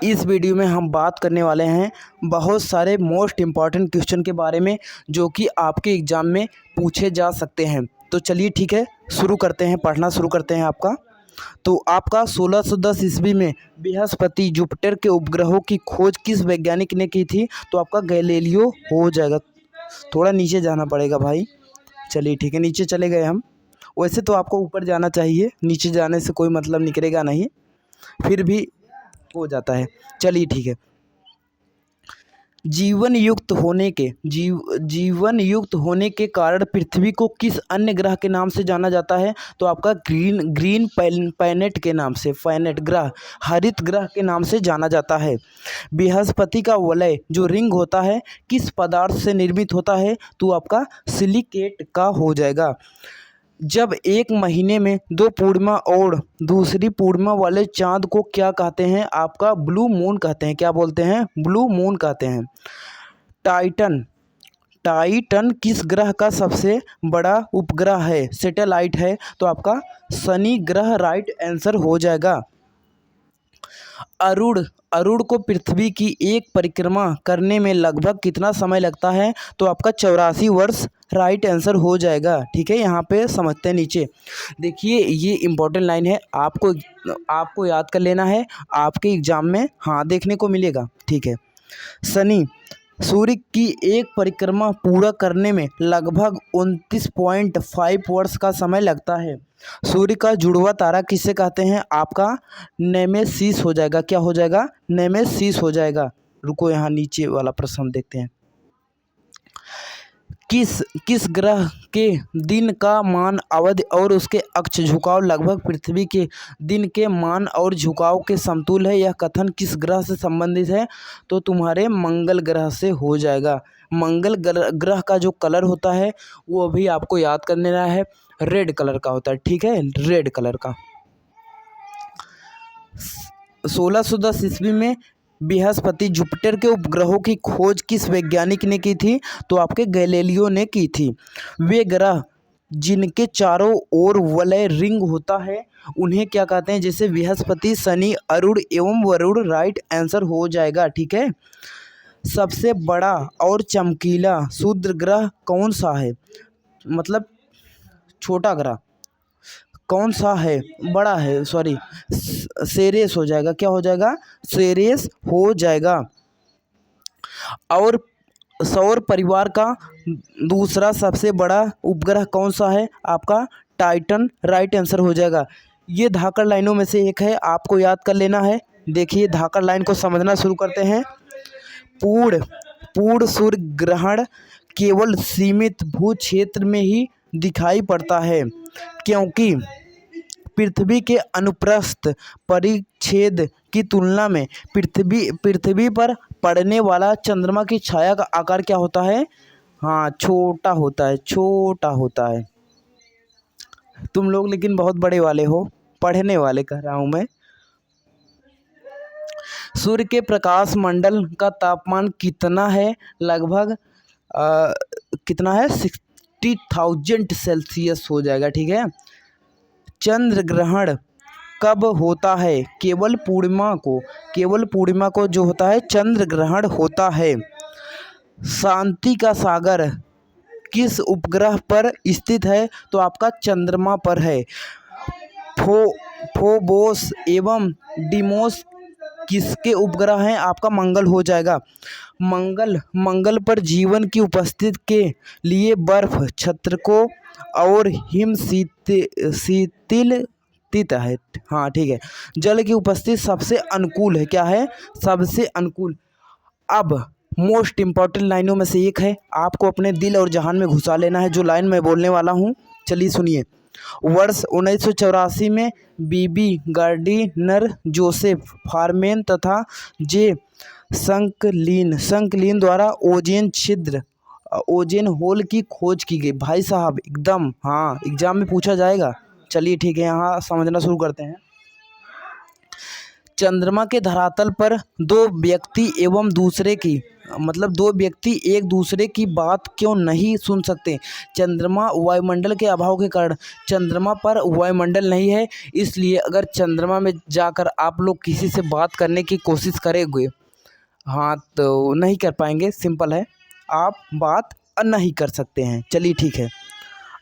इस वीडियो में हम बात करने वाले हैं बहुत सारे मोस्ट इम्पॉर्टेंट क्वेश्चन के बारे में जो कि आपके एग्ज़ाम में पूछे जा सकते हैं। तो चलिए ठीक है, शुरू करते हैं, पढ़ना शुरू करते हैं आपका। तो आपका 1610 ईस्वी में बृहस्पति जुपिटर के उपग्रहों की खोज किस वैज्ञानिक ने की थी? तो आपका गैलीलियो हो जाएगा। थोड़ा नीचे जाना पड़ेगा भाई। चलिए ठीक है, नीचे चले गए हम। वैसे तो आपको ऊपर जाना चाहिए, नीचे जाने से कोई मतलब निकलेगा नहीं, फिर भी हो जाता है। चलिए ठीक है। जीवन युक्त होने के कारण पृथ्वी को किस अन्य ग्रह के नाम से जाना जाता है? तो आपका ग्रीन प्लैनेट के नाम से, प्लैनेट ग्रह, हरित ग्रह के नाम से जाना जाता है। बृहस्पति का वलय जो रिंग होता है किस पदार्थ से निर्मित होता है? तो आपका सिलिकेट का हो जाएगा। जब एक महीने में 2 पूर्णिमा और दूसरी पूर्णिमा वाले चाँद को क्या कहते हैं? आपका ब्लू मून कहते हैं। क्या बोलते हैं? ब्लू मून कहते हैं। टाइटन किस ग्रह का सबसे बड़ा उपग्रह है? सैटेलाइट है, तो आपका शनि ग्रह राइट आंसर हो जाएगा। अरुण को पृथ्वी की एक परिक्रमा करने में लगभग कितना समय लगता है? तो आपका 84 वर्ष राइट आंसर हो जाएगा। ठीक है, यहाँ पे समझते हैं। नीचे देखिए, ये इम्पोर्टेंट लाइन है, आपको याद कर लेना है, आपके एग्जाम में हाँ देखने को मिलेगा। ठीक है, सूर्य की एक परिक्रमा पूरा करने में लगभग 29.5 वर्ष का समय लगता है। सूर्य का जुड़वा तारा किसे कहते हैं? आपका नेमेसिस हो जाएगा। क्या हो जाएगा? नेमेसिस हो जाएगा। रुको, यहाँ नीचे वाला प्रश्न देखते हैं। किस ग्रह के दिन का मान अवधि और उसके अक्ष झुकाव लगभग पृथ्वी के दिन के मान और झुकाव के समतुल्य है? यह कथन किस ग्रह से संबंधित है? तो तुम्हारे मंगल ग्रह से हो जाएगा। मंगल ग्रह का जो कलर होता है वो अभी आपको याद करने रहा है, रेड कलर का होता है। ठीक है, रेड कलर का। 1610 ईस्वी में बृहस्पति जुपिटर के उपग्रहों की खोज किस वैज्ञानिक ने की थी? तो आपके गैलीलियो ने की थी। वे ग्रह जिनके चारों ओर वलय रिंग होता है उन्हें क्या कहते हैं? जैसे बृहस्पति, शनि, अरुण एवं वरुण राइट आंसर हो जाएगा। ठीक है। सबसे बड़ा और चमकीला क्षुद्र ग्रह कौन सा है? मतलब छोटा ग्रह कौन सा है? बड़ा है, सॉरी, सेरेस हो जाएगा। क्या हो जाएगा? सेरेस हो जाएगा। और सौर परिवार का दूसरा सबसे बड़ा उपग्रह कौन सा है? आपका टाइटन राइट आंसर हो जाएगा। ये धाकड़ लाइनों में से एक है, आपको याद कर लेना है। देखिए, धाकड़ लाइन को समझना शुरू करते हैं। पूर्ण सूर्य ग्रहण केवल सीमित भू क्षेत्र में ही दिखाई पड़ता है, क्योंकि पृथ्वी के अनुप्रस्थ परिच्छेद की तुलना में पृथ्वी पर पड़ने वाला चंद्रमा की छाया का आकार क्या होता है? हाँ, छोटा होता है, छोटा होता है। तुम लोग लेकिन बहुत बड़े वाले हो, पढ़ने वाले कह रहा हूँ मैं। सूर्य के प्रकाश मंडल का तापमान कितना है? लगभग कितना है? 60,000 सेल्सियस हो जाएगा। ठीक है। चंद्र ग्रहण कब होता है? केवल पूर्णिमा को जो होता है चंद्र ग्रहण होता है। शांति का सागर किस उपग्रह पर स्थित है? तो आपका चंद्रमा पर है। फोबोस एवं डिमोस किसके उपग्रह हैं? आपका मंगल हो जाएगा। मंगल पर जीवन की उपस्थिति के लिए बर्फ छत्रकों और हिम शीतल है। हाँ ठीक है। जल की उपस्थिति सबसे अनुकूल है। क्या है? सबसे अनुकूल। अब मोस्ट इम्पॉर्टेंट लाइनों में से एक है, आपको अपने दिल और जहान में घुसा लेना है जो लाइन मैं बोलने वाला हूँ। चलिए सुनिए। वर्ष 1984 में बीबी गार्डिनर, जोसेफ फारमेन तथा जे संकलिन द्वारा ओजोन होल की खोज की गई। भाई साहब एकदम, हाँ एग्जाम में पूछा जाएगा। चलिए ठीक है, यहाँ समझना शुरू करते हैं। चंद्रमा के धरातल पर 2 व्यक्ति एवं दूसरे की मतलब दो व्यक्ति एक दूसरे की बात क्यों नहीं सुन सकते? चंद्रमा वायुमंडल के अभाव के कारण। चंद्रमा पर वायुमंडल नहीं है, इसलिए अगर चंद्रमा में जाकर आप लोग किसी से बात करने की कोशिश करेंगे, हाँ, तो नहीं कर पाएंगे। सिंपल है, आप बात नहीं कर सकते हैं। चलिए ठीक है।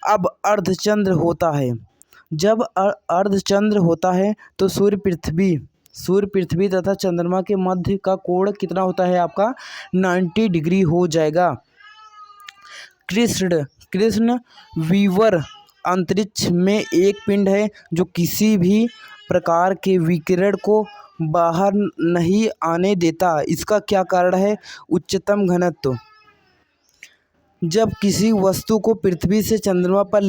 अब अर्धचंद्र होता है। जब अर्धचंद्र होता है तो सूर्य पृथ्वी तथा चंद्रमा के मध्य का कोण कितना होता है आपका? 90 डिग्री हो जाएगा। कृष्ण वीवर अंतरिक्ष में एक पिंड है जो किसी भी प्रकार के विकिरण को बाहर नहीं आने देता। इसका क्या कारण है? उच्चतम घनत्व। जब किसी वस्तु को पृथ्वी से चंद्रमा पर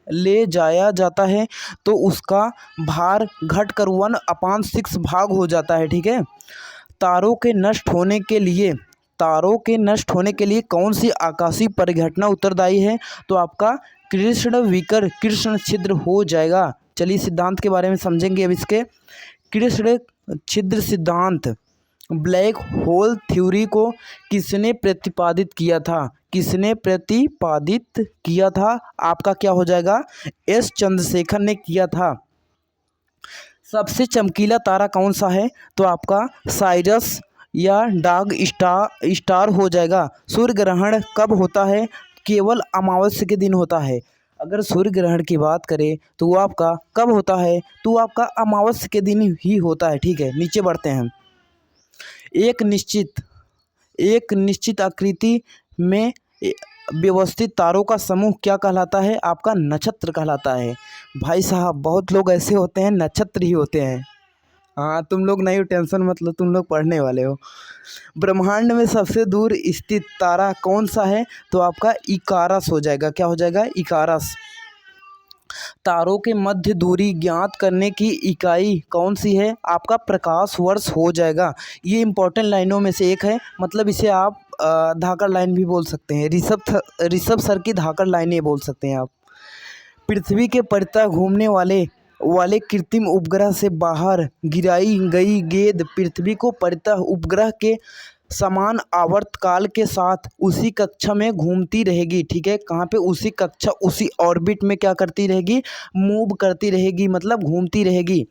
ले जाया जाता है तो उसका भार घटकर 1/6 भाग हो जाता है। ठीक है। तारों के नष्ट होने के लिए कौन सी आकाशीय परिघटना उत्तरदायी है? तो आपका कृष्ण छिद्र हो जाएगा। चलिए सिद्धांत के बारे में समझेंगे अब इसके। कृष्ण छिद्र सिद्धांत, ब्लैक होल थ्योरी को किसने प्रतिपादित किया था? आपका क्या हो जाएगा? एस चंद्रशेखर ने किया था। सबसे चमकीला तारा कौन सा है? तो आपका साइरस या डॉग स्टार हो जाएगा। सूर्य ग्रहण कब होता है? केवल अमावस्या के दिन होता है। अगर सूर्य ग्रहण की बात करें तो वो आपका कब होता है? तो आपका अमावस्या के दिन ही होता है। ठीक है, नीचे बढ़ते हैं। एक निश्चित आकृति में व्यवस्थित तारों का समूह क्या कहलाता है? आपका नक्षत्र कहलाता है। भाई साहब, बहुत लोग ऐसे होते हैं नक्षत्र ही होते हैं। हाँ, तुम लोग नहीं हो, टेंशन मत लो, तुम लोग पढ़ने वाले हो। ब्रह्मांड में सबसे दूर स्थित तारा कौन सा है? तो आपका इकारस हो जाएगा। क्या हो जाएगा? इकारस। तारों के मध्य दूरी ज्ञात करने की इकाई कौन सी है? आपका प्रकाश वर्ष हो जाएगा। ये इंपॉर्टेंट लाइनों में से एक है, मतलब इसे आप धाकड़ लाइन भी बोल सकते हैं। ऋषभ सर की धाकड़ लाइनें बोल सकते हैं आप। पृथ्वी के परितः घूमने वाले कृत्रिम उपग्रह से बाहर गिराई गई गेंद पृथ्वी को परितः उपग्रह के समान आवर्तकाल के साथ उसी कक्षा में घूमती रहेगी। ठीक है, कहाँ पे? उसी कक्षा, उसी ऑर्बिट में क्या करती रहेगी? मूव करती रहेगी, मतलब घूमती रहेगी।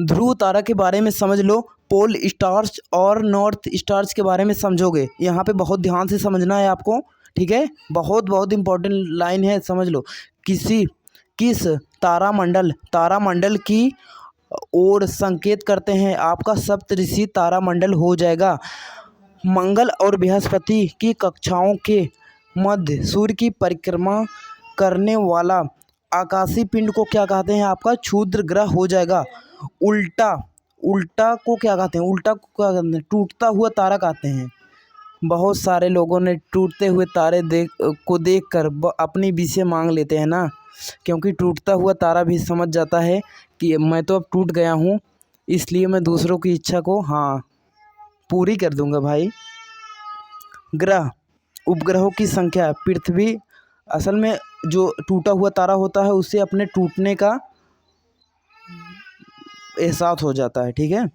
ध्रुव तारा के बारे में समझ लो। पोल स्टार्स और नॉर्थ स्टार्स के बारे में समझोगे। यहाँ पे बहुत ध्यान से समझना है आपको। ठीक है, बहुत इंपॉर्टेंट लाइन है, समझ लो। किस तारामंडल की ओर संकेत करते हैं? आपका सप्तऋषि तारामंडल हो जाएगा। मंगल और बृहस्पति की कक्षाओं के मध्य सूर्य की परिक्रमा करने वाला आकाशीय पिंड को क्या कहते हैं? आपका क्षुद्र ग्रह हो जाएगा। उल्टा को क्या कहते हैं? टूटता हुआ तारा कहते हैं। बहुत सारे लोगों ने टूटते हुए तारे देखकर अपनी विषय मांग लेते हैं ना, क्योंकि टूटता हुआ तारा भी समझ जाता है कि मैं तो अब टूट गया हूँ, इसलिए मैं दूसरों की इच्छा को पूरी कर दूंगा भाई। उपग्रहों की संख्या। पृथ्वी, असल में जो टूटा हुआ तारा होता है उससे अपने टूटने का एहसास हो जाता है। ठीक है।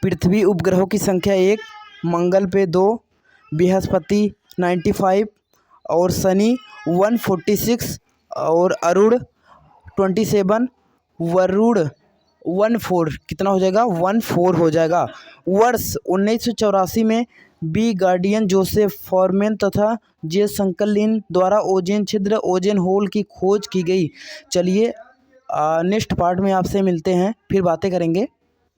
पृथ्वी उपग्रहों की संख्या 1, मंगल पे 2, बृहस्पति 95 और शनि 146 और अरुण 27, वरुण 14। कितना हो जाएगा? 14 हो जाएगा। वर्ष 1984 में बी गार्डियन जोसेफ फॉरमैन तथा जे संकलिन द्वारा ओजोन छिद्र ओजोन होल की खोज की गई। चलिए नेक्स्ट पार्ट में आपसे मिलते हैं, फिर बातें करेंगे।